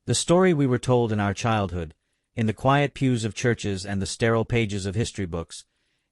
The story we were told in our childhood, in the quiet pews of churches and the sterile pages of history books,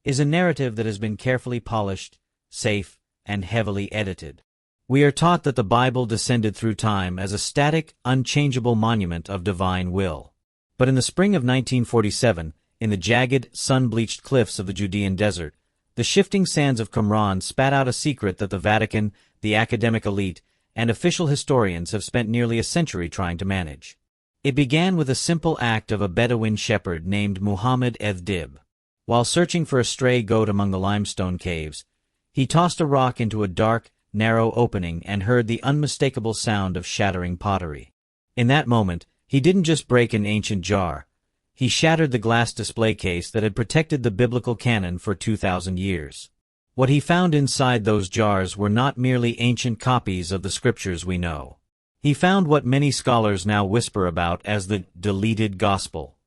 is a narrative that has been carefully polished, safe, and heavily edited. We are taught that the Bible descended through time as a static, unchangeable monument of divine will. But in the spring of 1947, in the jagged, sun-bleached cliffs of the Judean desert, the shifting sands of Qumran spat out a secret that the Vatican, the academic elite, and official historians have spent nearly a century trying to manage. It began with a simple act of a Bedouin shepherd named Muhammad Dib. While searching for a stray goat among the limestone caves, he tossed a rock into a dark, narrow opening and heard the unmistakable sound of shattering pottery. In that moment, he didn't just break an ancient jar. He shattered the glass display case that had protected the biblical canon for 2,000 years. What he found inside those jars were not merely ancient copies of the scriptures we know. He found what many scholars now whisper about as the deleted gospel.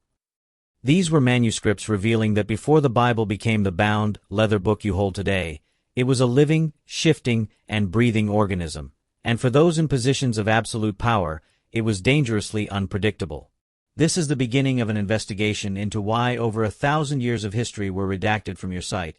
These were manuscripts revealing that before the Bible became the bound, leather book you hold today, it was a living, shifting, and breathing organism, and for those in positions of absolute power, it was dangerously unpredictable. This is the beginning of an investigation into why over 1,000 years of history were redacted from your sight,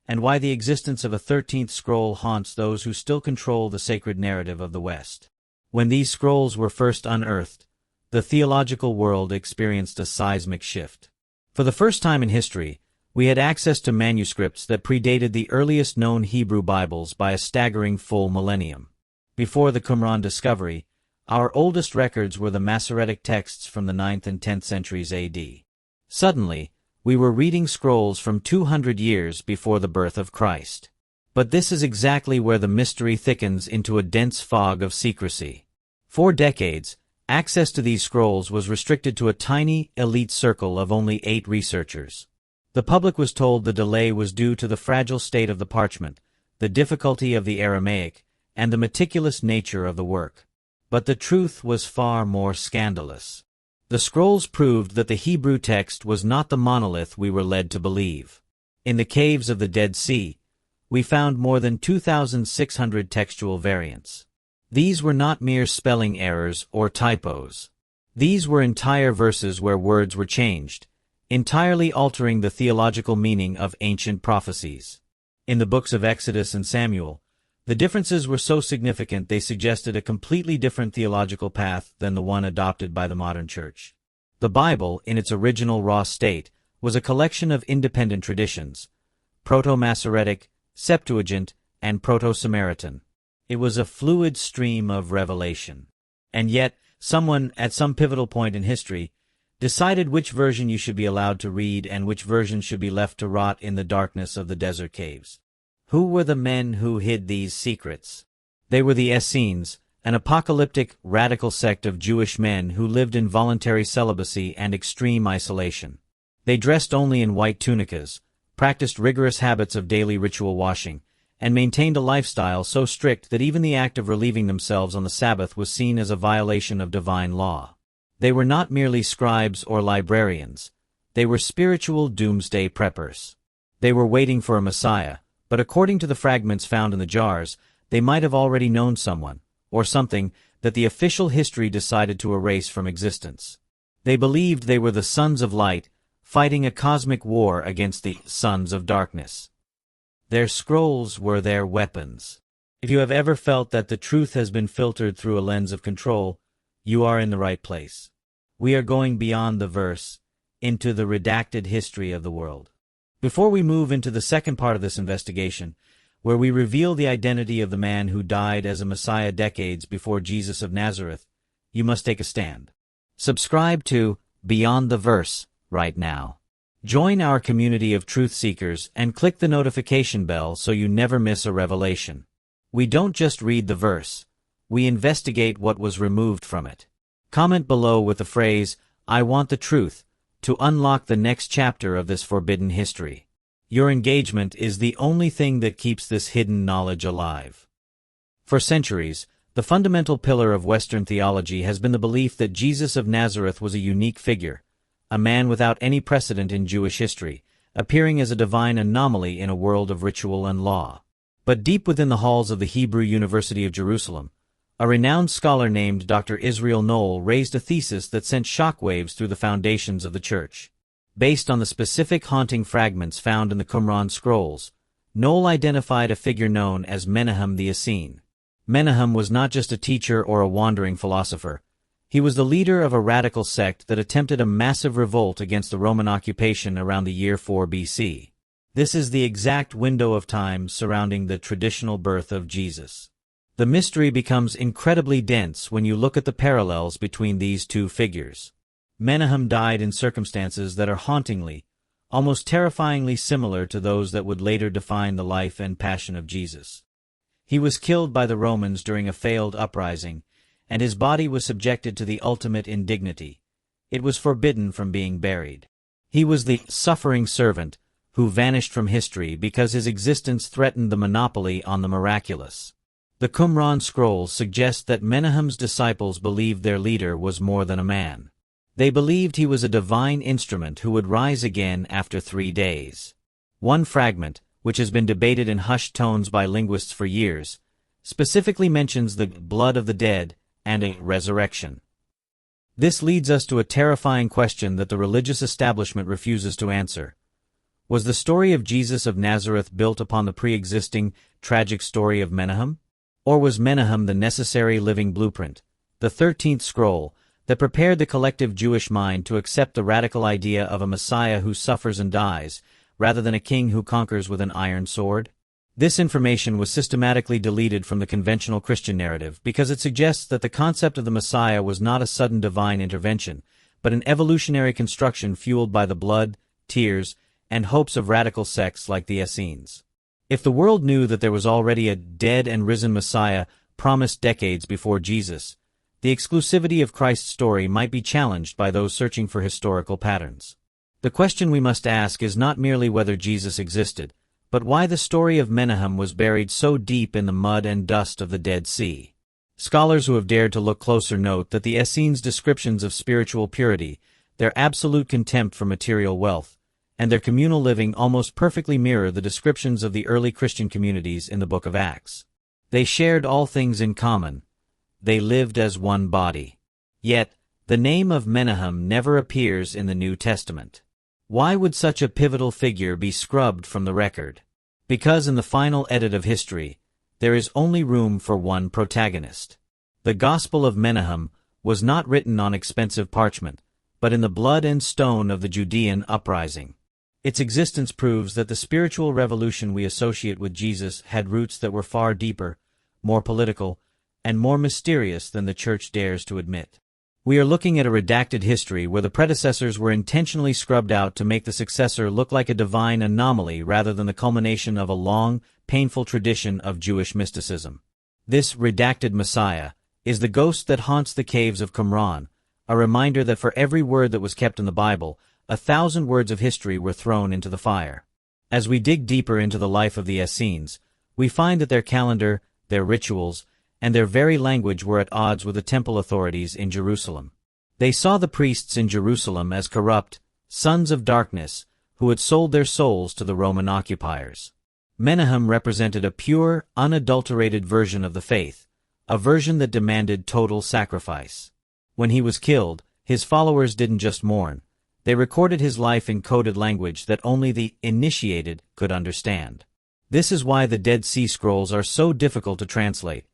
and why the existence of a 13th scroll haunts those who still control the sacred narrative of the West. When these scrolls were first unearthed, the theological world experienced a seismic shift. For the first time in history, we had access to manuscripts that predated the earliest known Hebrew Bibles by a staggering full millennium. Before the Qumran discovery, our oldest records were the Masoretic texts from the 9th and 10th centuries A.D. Suddenly, we were reading scrolls from 200 years before the birth of Christ. But this is exactly where the mystery thickens into a dense fog of secrecy. For decades, access to these scrolls was restricted to a tiny, elite circle of only 8 researchers. The public was told the delay was due to the fragile state of the parchment, the difficulty of the Aramaic, and the meticulous nature of the work. But the truth was far more scandalous. The scrolls proved that the Hebrew text was not the monolith we were led to believe. In the caves of the Dead Sea, we found more than 2,600 textual variants. These were not mere spelling errors or typos. These were entire verses where words were changed, entirely altering the theological meaning of ancient prophecies. In the books of Exodus and Samuel, the differences were so significant they suggested a completely different theological path than the one adopted by the modern church. The Bible, in its original raw state, was a collection of independent traditions, Proto-Masoretic, Septuagint, and Proto-Samaritan. It was a fluid stream of revelation. And yet, someone, at some pivotal point in history, decided which version you should be allowed to read and which version should be left to rot in the darkness of the desert caves. Who were the men who hid these secrets? They were the Essenes, an apocalyptic, radical sect of Jewish men who lived in voluntary celibacy and extreme isolation. They dressed only in white tunicas, practiced rigorous habits of daily ritual washing, and maintained a lifestyle so strict that even the act of relieving themselves on the Sabbath was seen as a violation of divine law. They were not merely scribes or librarians. They were spiritual doomsday preppers. They were waiting for a Messiah, but according to the fragments found in the jars, they might have already known someone, or something, that the official history decided to erase from existence. They believed they were the sons of light, fighting a cosmic war against the sons of darkness. Their scrolls were their weapons. If you have ever felt that the truth has been filtered through a lens of control, you are in the right place. We are going beyond the verse, into the redacted history of the world. Before we move into the second part of this investigation, where we reveal the identity of the man who died as a Messiah decades before Jesus of Nazareth, you must take a stand. Subscribe to Beyond the Verse right now. Join our community of truth seekers and click the notification bell so you never miss a revelation. We don't just read the verse, we investigate what was removed from it. Comment below with the phrase, "I want the truth," to unlock the next chapter of this forbidden history. Your engagement is the only thing that keeps this hidden knowledge alive. For centuries, the fundamental pillar of Western theology has been the belief that Jesus of Nazareth was a unique figure, a man without any precedent in Jewish history, appearing as a divine anomaly in a world of ritual and law. But deep within the halls of the Hebrew University of Jerusalem, A renowned scholar named Dr. Israel Knoll raised a thesis that sent shockwaves through the foundations of the church. Based on the specific haunting fragments found in the Qumran scrolls, Knoll identified a figure known as Menahem the Essene. Menahem was not just a teacher or a wandering philosopher. He was the leader of a radical sect that attempted a massive revolt against the Roman occupation around the year 4 BC. This is the exact window of time surrounding the traditional birth of Jesus. The mystery becomes incredibly dense when you look at the parallels between these two figures. Menahem died in circumstances that are hauntingly, almost terrifyingly similar to those that would later define the life and passion of Jesus. He was killed by the Romans during a failed uprising, and his body was subjected to the ultimate indignity. It was forbidden from being buried. He was the suffering servant who vanished from history because his existence threatened the monopoly on the miraculous. The Qumran scrolls suggest that Menahem's disciples believed their leader was more than a man. They believed he was a divine instrument who would rise again after 3 days. One fragment, which has been debated in hushed tones by linguists for years, specifically mentions the blood of the dead and a resurrection. This leads us to a terrifying question that the religious establishment refuses to answer. Was the story of Jesus of Nazareth built upon the pre-existing, tragic story of Menahem? Or was Menahem the necessary living blueprint, the 13th scroll, that prepared the collective Jewish mind to accept the radical idea of a Messiah who suffers and dies, rather than a king who conquers with an iron sword? This information was systematically deleted from the conventional Christian narrative because it suggests that the concept of the Messiah was not a sudden divine intervention, but an evolutionary construction fueled by the blood, tears, and hopes of radical sects like the Essenes. If the world knew that there was already a dead and risen Messiah promised decades before Jesus, the exclusivity of Christ's story might be challenged by those searching for historical patterns. The question we must ask is not merely whether Jesus existed, but why the story of Menahem was buried so deep in the mud and dust of the Dead Sea. Scholars who have dared to look closer note that the Essenes' descriptions of spiritual purity, their absolute contempt for material wealth, and their communal living almost perfectly mirror the descriptions of the early Christian communities in the book of Acts. They shared all things in common. They lived as one body. Yet, the name of Menahem never appears in the New Testament. Why would such a pivotal figure be scrubbed from the record? Because in the final edit of history, there is only room for one protagonist. The Gospel of Menahem was not written on expensive parchment, but in the blood and stone of the Judean uprising. Its existence proves that the spiritual revolution we associate with Jesus had roots that were far deeper, more political, and more mysterious than the Church dares to admit. We are looking at a redacted history where the predecessors were intentionally scrubbed out to make the successor look like a divine anomaly rather than the culmination of a long, painful tradition of Jewish mysticism. This redacted Messiah is the ghost that haunts the caves of Qumran, a reminder that for every word that was kept in the Bible, 1,000 words of history were thrown into the fire. As we dig deeper into the life of the Essenes, we find that their calendar, their rituals, and their very language were at odds with the temple authorities in Jerusalem. They saw the priests in Jerusalem as corrupt, sons of darkness, who had sold their souls to the Roman occupiers. Menahem represented a pure, unadulterated version of the faith, a version that demanded total sacrifice. When he was killed, his followers didn't just mourn. They recorded his life in coded language that only the initiated could understand. This is why the Dead Sea Scrolls are so difficult to translate.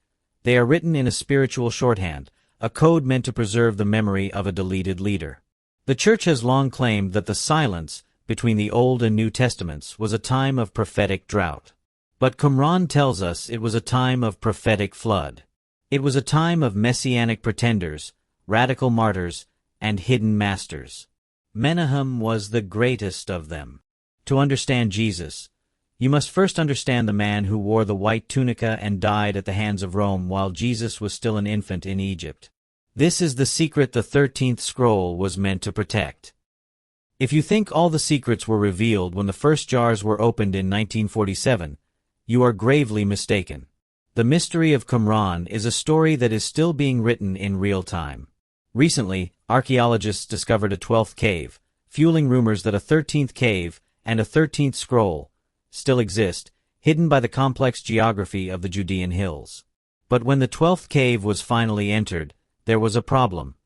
They are written in a spiritual shorthand, a code meant to preserve the memory of a deleted leader. The Church has long claimed that the silence between the Old and New Testaments was a time of prophetic drought. But Qumran tells us it was a time of prophetic flood. It was a time of messianic pretenders, radical martyrs, and hidden masters. Menahem was the greatest of them. To understand Jesus, you must first understand the man who wore the white tunica and died at the hands of Rome while Jesus was still an infant in Egypt. This is the secret the 13th scroll was meant to protect. If you think all the secrets were revealed when the first jars were opened in 1947, you are gravely mistaken. The mystery of Qumran is a story that is still being written in real time. Recently, archaeologists discovered a 12th cave, fueling rumors that a 13th cave and a 13th scroll still exist, hidden by the complex geography of the Judean hills. But when the 12th cave was finally entered, there was a problem.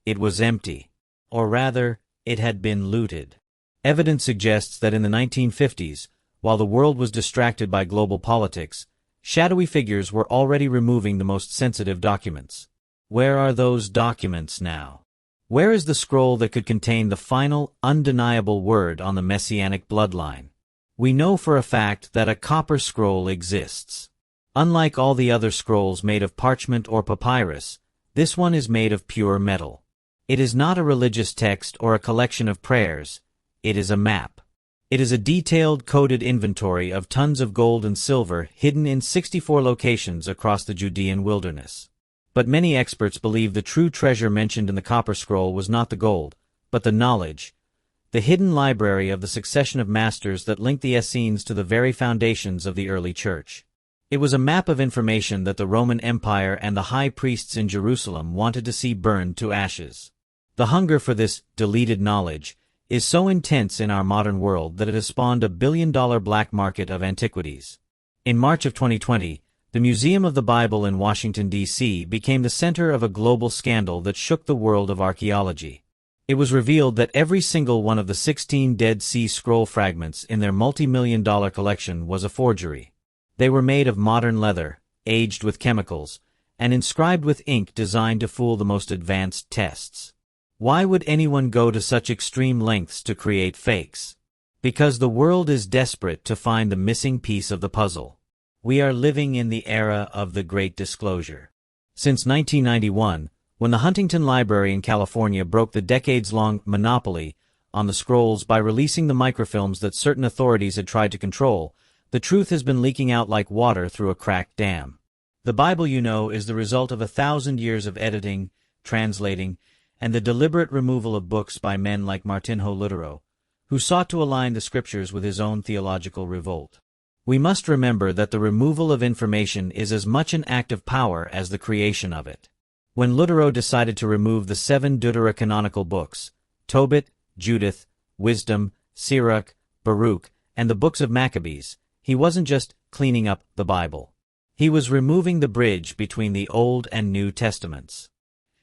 It was empty. Or rather, it had been looted. Evidence suggests that in the 1950s, while the world was distracted by global politics, shadowy figures were already removing the most sensitive documents. Where are those documents now? Where is the scroll that could contain the final, undeniable word on the messianic bloodline? We know for a fact that a copper scroll exists. Unlike all the other scrolls made of parchment or papyrus, this one is made of pure metal. It is not a religious text or a collection of prayers. It is a map. It is a detailed, coded inventory of tons of gold and silver hidden in 64 locations across the Judean wilderness. But many experts believe the true treasure mentioned in the copper scroll was not the gold, but the knowledge, the hidden library of the succession of masters that linked the Essenes to the very foundations of the early church. It was a map of information that the Roman Empire and the high priests in Jerusalem wanted to see burned to ashes. The hunger for this deleted knowledge is so intense in our modern world that it has spawned a billion-dollar black market of antiquities. In March of 2020, the Museum of the Bible in Washington, D.C. became the center of a global scandal that shook the world of archaeology. It was revealed that every single one of the 16 Dead Sea Scroll fragments in their multi-million-dollar collection was a forgery. They were made of modern leather, aged with chemicals, and inscribed with ink designed to fool the most advanced tests. Why would anyone go to such extreme lengths to create fakes? Because the world is desperate to find the missing piece of the puzzle. We are living in the era of the Great Disclosure. Since 1991, when the Huntington Library in California broke the decades-long monopoly on the scrolls by releasing the microfilms that certain authorities had tried to control, the truth has been leaking out like water through a cracked dam. The Bible, you know, is the result of 1,000 years of editing, translating, and the deliberate removal of books by men like Martinho Lutero, who sought to align the scriptures with his own theological revolt. We must remember that the removal of information is as much an act of power as the creation of it. When Lutero decided to remove the 7 deuterocanonical books, Tobit, Judith, Wisdom, Sirach, Baruch, and the books of Maccabees, he wasn't just cleaning up the Bible. He was removing the bridge between the Old and New Testaments.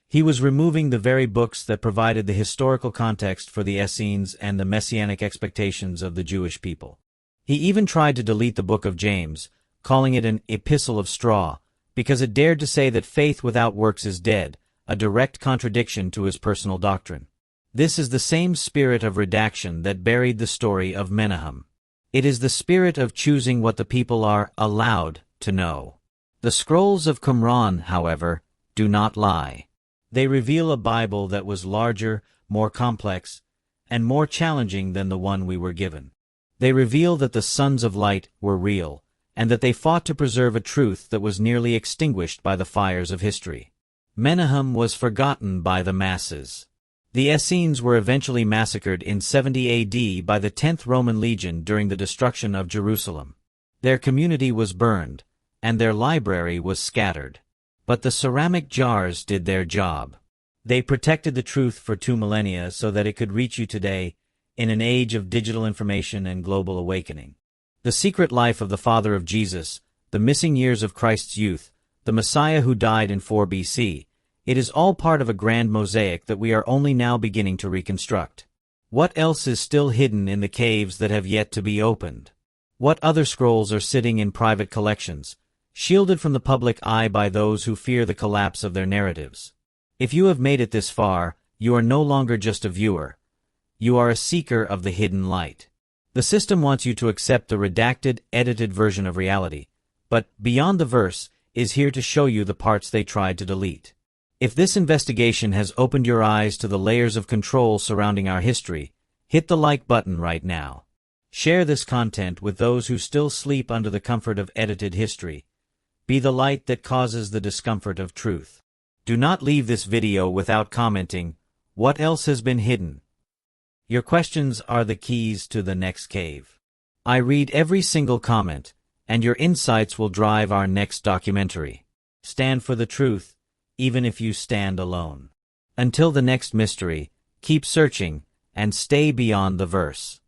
He was removing the very books that provided the historical context for the Essenes and the messianic expectations of the Jewish people. He even tried to delete the book of James, calling it an epistle of straw, because it dared to say that faith without works is dead, a direct contradiction to his personal doctrine. This is the same spirit of redaction that buried the story of Menahem. It is the spirit of choosing what the people are allowed to know. The scrolls of Qumran, however, do not lie. They reveal a Bible that was larger, more complex, and more challenging than the one we were given. They reveal that the sons of light were real, and that they fought to preserve a truth that was nearly extinguished by the fires of history. Menahem was forgotten by the masses. The Essenes were eventually massacred in 70 AD by the 10th Roman Legion during the destruction of Jerusalem. Their community was burned, and their library was scattered. But the ceramic jars did their job. They protected the truth for 2 millennia so that it could reach you today in an age of digital information and global awakening. The secret life of the father of Jesus, the missing years of Christ's youth, the Messiah who died in 4 BC, it is all part of a grand mosaic that we are only now beginning to reconstruct. What else is still hidden in the caves that have yet to be opened? What other scrolls are sitting in private collections, shielded from the public eye by those who fear the collapse of their narratives? If you have made it this far, you are no longer just a viewer. You are a seeker of the hidden light. The system wants you to accept the redacted, edited version of reality, but Beyond the Verse is here to show you the parts they tried to delete. If this investigation has opened your eyes to the layers of control surrounding our history, hit the like button right now. Share this content with those who still sleep under the comfort of edited history. Be the light that causes the discomfort of truth. Do not leave this video without commenting, "What else has been hidden?" Your questions are the keys to the next cave. I read every single comment, and your insights will drive our next documentary. Stand for the truth, even if you stand alone. Until the next mystery, keep searching, and stay beyond the verse.